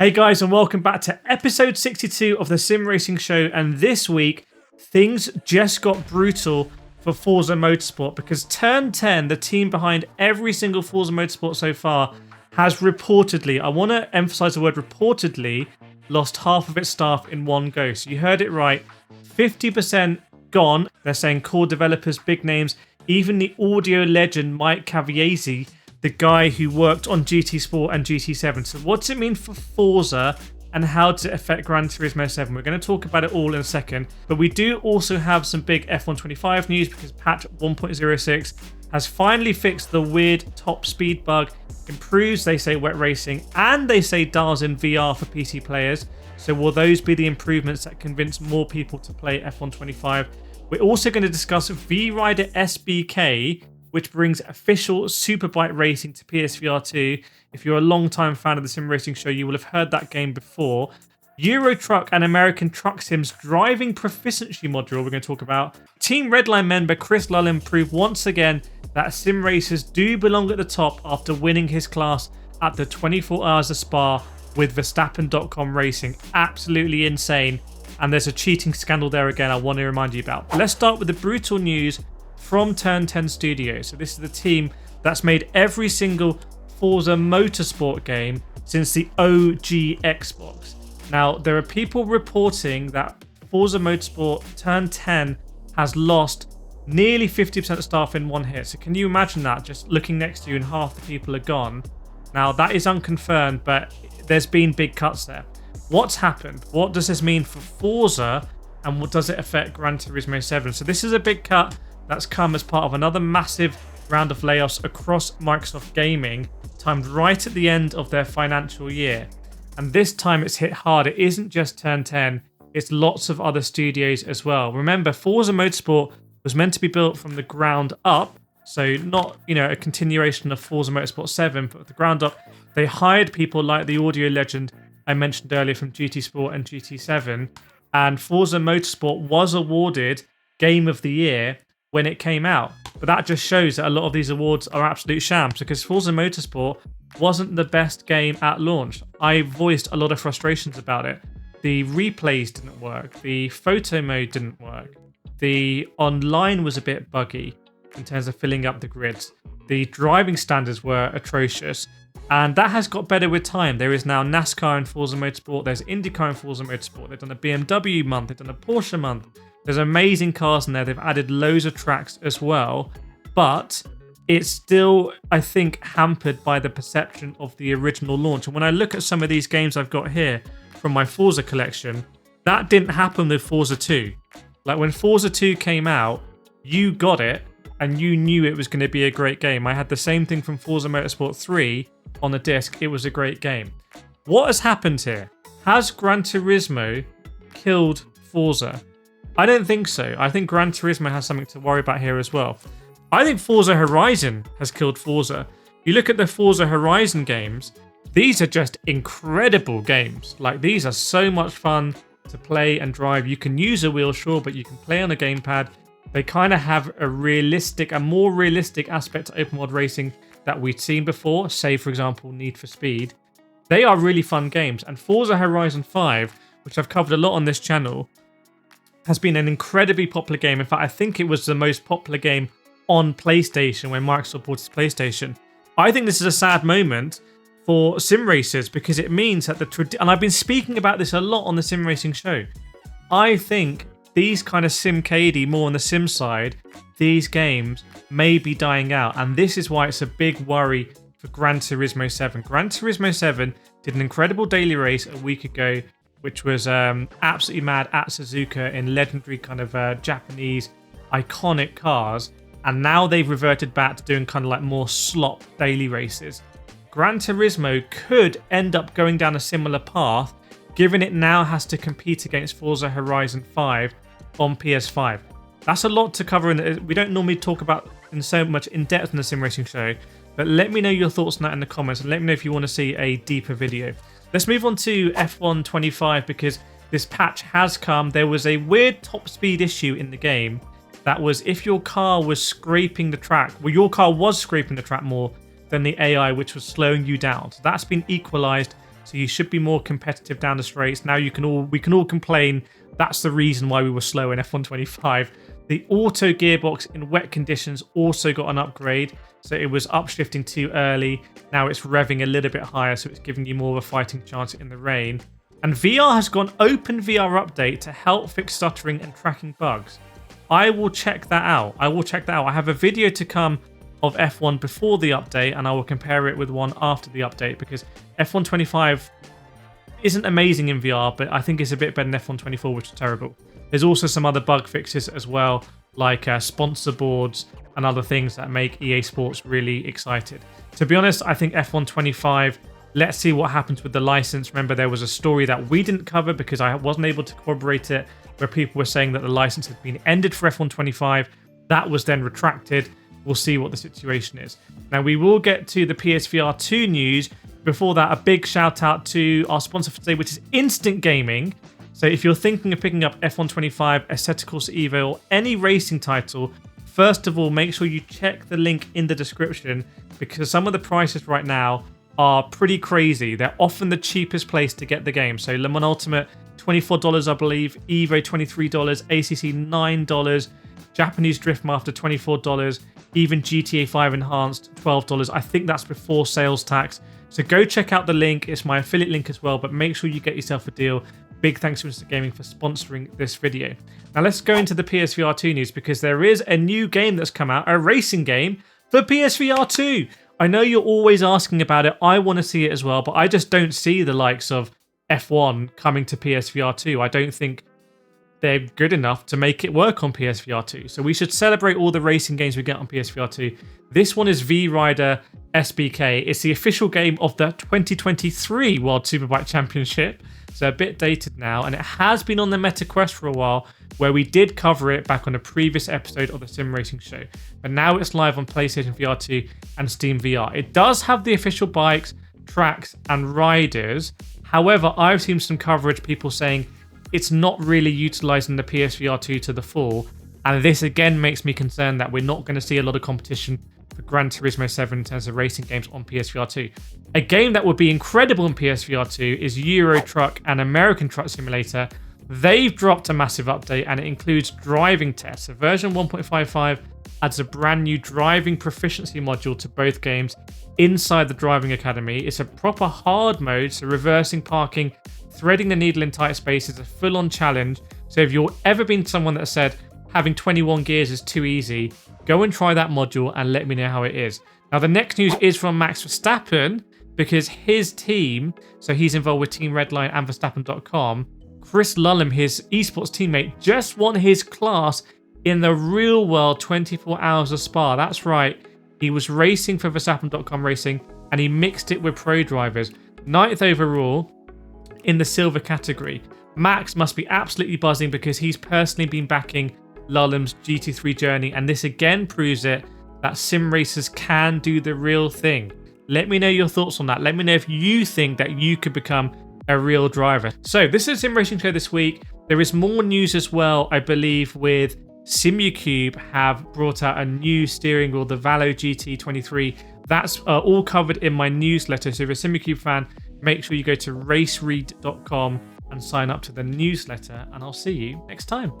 Hey guys, and welcome back to episode 62 of the Sim Racing Show. And this week, things just got brutal for Forza Motorsport because Turn 10, the team behind every single Forza Motorsport so far, has reportedly, I want to emphasize the word reportedly, lost half of its staff in one go. So you heard it right, 50% gone. They're saying core developers, big names, even the audio legend Mike Caviezel, the guy who worked on GT Sport and GT7. So what does it mean for Forza and how does it affect Gran Turismo 7? We're going to talk about it all in a second, but we do also have some big F125 news because patch 1.06 has finally fixed the weird top speed bug, improves, they say, wet racing, and they say dials in VR for PC players. So will those be the improvements that convince more people to play F125? We're also going to discuss V-Rider SBK, which brings official Superbike racing to PSVR 2. If you're a long-time fan of the Sim Racing Show, you will have heard that game before. Euro Truck and American Truck Sim's driving proficiency module we're going to talk about. Team Redline member Chris Lullin proved once again that sim racers do belong at the top after winning his class at the 24 Hours of Spa with Vstappen.com Racing. Absolutely insane. And there's a cheating scandal there again I want to remind you about. Let's start with the brutal news from Turn 10 Studios. So this is the team that's made every single Forza Motorsport game since the OG Xbox. Now, there are people reporting that Forza Motorsport Turn 10 has lost nearly 50% of staff in one hit. So can you imagine that? Just looking next to you and half the people are gone. Now, that is unconfirmed, but there's been big cuts there. What's happened? What does this mean for Forza? And what does it affect Gran Turismo 7? So this is a big cut that's come as part of another massive round of layoffs across Microsoft Gaming, timed right at the end of their financial year. And this time it's hit hard. It isn't just Turn 10, it's lots of other studios as well. Remember, Forza Motorsport was meant to be built from the ground up, so not, a continuation of Forza Motorsport 7, but the ground up. They hired people like the audio legend I mentioned earlier from GT Sport and GT7, and Forza Motorsport was awarded Game of the Year when it came out. But that just shows that a lot of these awards are absolute shams because Forza Motorsport wasn't the best game at launch. I voiced a lot of frustrations about it. The replays didn't work. The photo mode didn't work. The online was a bit buggy in terms of filling up the grids. The driving standards were atrocious. And that has got better with time. There is now NASCAR in Forza Motorsport. There's IndyCar in Forza Motorsport. They've done a BMW month. They've done a Porsche month. There's amazing cars in there. They've added loads of tracks as well. But it's still, I think, hampered by the perception of the original launch. And when I look at some of these games I've got here from my Forza collection, that didn't happen with Forza 2. Like when Forza 2 came out, you got it and you knew it was going to be a great game. I had the same thing from Forza Motorsport 3 on the disc. It was a great game. What has happened here? Has Gran Turismo killed Forza? I don't think so. I think Gran Turismo has something to worry about here as well. I think Forza Horizon has killed Forza. You look at the Forza Horizon games, these are just incredible games. Like, these are so much fun to play and drive. You can use a wheel, sure, but you can play on a gamepad. They kind of have a more realistic aspect to open world racing that we'd seen before, say, for example, Need for Speed. They are really fun games. And Forza Horizon 5, which I've covered a lot on this channel, has been an incredibly popular game. In fact, I think it was the most popular game on PlayStation when Microsoft bought its PlayStation. I think this is a sad moment for sim racers because it means that and I've been speaking about this a lot on the Sim Racing Show. I think these kind of SimCady, more on the sim side, these games may be dying out, and this is why it's a big worry for Gran Turismo 7. Gran Turismo 7 did an incredible daily race a week ago, which was absolutely mad at Suzuka in legendary kind of Japanese iconic cars. And now they've reverted back to doing kind of like more slop daily races. Gran Turismo could end up going down a similar path, given it now has to compete against Forza Horizon 5 on PS5. That's a lot to cover. We don't normally talk about in so much in depth in the Sim Racing Show, but let me know your thoughts on that in the comments and let me know if you want to see a deeper video. Let's move on to F125 because this patch has come. There was a weird top speed issue in the game that was if your car was scraping the track, well, your car was scraping the track more than the AI, which was slowing you down. So that's been equalized. so you should be more competitive down the straights. Now we can all complain that's the reason why we were slow in F1 25. The auto gearbox in wet conditions also got an upgrade, so it was upshifting too early. Now it's revving a little bit higher, so it's giving you more of a fighting chance in the rain. And VR has got an open VR update to help fix stuttering and tracking bugs. I will check that out. I have a video to come of F1 before the update, and I will compare it with one after the update, because F1 25 isn't amazing in VR, but I think it's a bit better than F1 24, which is terrible. There's also some other bug fixes as well, like sponsor boards and other things that make EA Sports really excited. To be honest, I think F1 25, let's see what happens with the license. Remember, there was a story that we didn't cover because I wasn't able to corroborate it, where people were saying that the license had been ended for F1 25. That was then retracted. We'll see what the situation is. Now, we will get to the PSVR 2 news. Before that, a big shout out to our sponsor for today, which is Instant Gaming. So if you're thinking of picking up F1 25, Assetto Corsa Evo, or any racing title, first of all, make sure you check the link in the description, because some of the prices right now are pretty crazy. They're often the cheapest place to get the game. So Le Mans Ultimate, $24, I believe. Evo, $23. ACC, $9. Japanese Drift Master, $24. Even GTA 5 Enhanced, $12. I think that's before sales tax. So go check out the link. It's my affiliate link as well, but make sure you get yourself a deal. Big thanks to Instant Gaming for sponsoring this video. Now let's go into the PSVR 2 news, because there is a new game that's come out, a racing game for PSVR 2. I know you're always asking about it. I want to see it as well, but I just don't see the likes of F1 coming to PSVR 2. I don't think they're good enough to make it work on PSVR 2. So we should celebrate all the racing games we get on PSVR 2. This one is V-Rider SBK. It's the official game of the 2023 World Superbike Championship. So a bit dated now, and it has been on the Meta Quest for a while, where we did cover it back on a previous episode of the Sim Racing Show. But now it's live on PlayStation VR 2 and Steam VR. It does have the official bikes, tracks, and riders. However, I've seen some coverage, people saying it's not really utilizing the PSVR 2 to the full. And this again makes me concerned that we're not going to see a lot of competition for Gran Turismo 7 in terms of racing games on PSVR 2. A game that would be incredible in PSVR 2 is Euro Truck and American Truck Simulator. They've dropped a massive update, and it includes driving tests. So version 1.55 adds a brand new driving proficiency module to both games inside the Driving Academy. It's a proper hard mode, so reversing, parking, threading the needle in tight spaces is a full-on challenge. So if you've ever been someone that said having 21 gears is too easy, go and try that module and let me know how it is. Now, the next news is from Max Vstappen, because his team, so he's involved with Team Redline and Vstappen.com, Chris Lullum, his esports teammate, just won his class in the real world 24 hours of Spa. That's right. He was racing for Vstappen.com Racing, and he mixed it with pro drivers. 9th overall in the silver category. Max must be absolutely buzzing, because he's personally been backing Lullum's GT3 journey, and this again proves it that sim racers can do the real thing. Let me know your thoughts on that. Let me know if you think that you could become a real driver. So this is Sim Racing Show this week. There is more news as well, I believe, with Simucube have brought out a new steering wheel, the Valo GT23. That's all covered in my newsletter. So if you're a Simucube fan, make sure you go to raceread.com and sign up to the newsletter, and I'll see you next time.